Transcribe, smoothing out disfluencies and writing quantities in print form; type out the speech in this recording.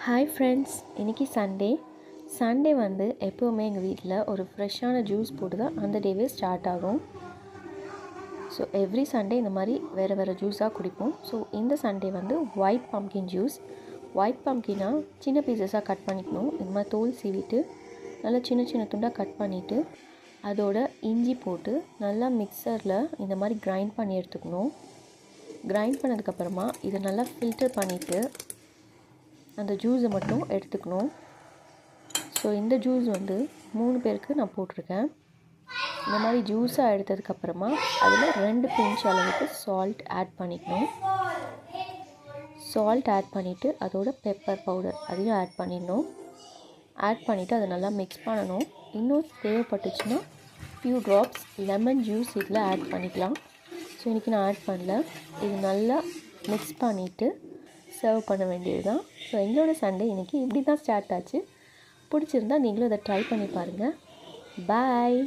Hi friends, இன்றைக்கி Sunday வந்து எப்போவுமே எங்கள் வீட்டில் ஒரு ஃப்ரெஷ்ஷான ஜூஸ் போட்டு தான் அந்த டேவே ஸ்டார்ட் ஆகும். ஸோ எவ்ரி சண்டே இந்த மாதிரி வேறு ஜூஸாக குடிப்போம். ஸோ இந்த சண்டே வந்து ஒயிட் பம்கின் ஜூஸ். ஒயிட் பம்கினாக சின்ன பீசஸாக கட் பண்ணிக்கணும். இந்த மாதிரி தோல் சீவிட்டு நல்லா சின்ன சின்ன துண்டாக கட் பண்ணிவிட்டு அதோட இஞ்சி போட்டு நல்லா மிக்சரில் இந்த மாதிரி கிரைண்ட் பண்ணி எடுத்துக்கணும். கிரைண்ட் பண்ணதுக்கப்புறமா இதை நல்லா ஃபில்டர் பண்ணிவிட்டு அந்த ஜூஸை மட்டும் எடுத்துக்கணும். ஸோ இந்த ஜூஸ் வந்து 3 பேருக்கு நான் போட்டிருக்கேன். இந்த மாதிரி ஜூஸாக எடுத்ததுக்கப்புறமா அதில் 2 பிஞ்ச் அளவுக்கு சால்ட் ஆட் பண்ணிக்கணும். சால்ட் ஆட் பண்ணிவிட்டு அதோட பெப்பர் பவுடர் அதையும் ஆட் பண்ணிடணும். ஆட் பண்ணிவிட்டு அதை நல்லா மிக்ஸ் பண்ணணும். இன்னும் தேவைப்பட்டுச்சுன்னா ஃபியூ ட்ராப்ஸ் லெமன் ஜூஸ் இதில் ஆட் பண்ணிக்கலாம். ஸோ இன்றைக்கி நான் ஆட் பண்ணல. இது நல்லா மிக்ஸ் பண்ணிவிட்டு சர்வ் பண்ண வேண்டியது தான். ஸோ எங்களோட சண்டே இன்றைக்கி இப்படி தான் ஸ்டார்ட் ஆச்சு. பிடிச்சிருந்தா நீங்களும் அதை ட்ரை பண்ணி பாருங்கள். பாய்.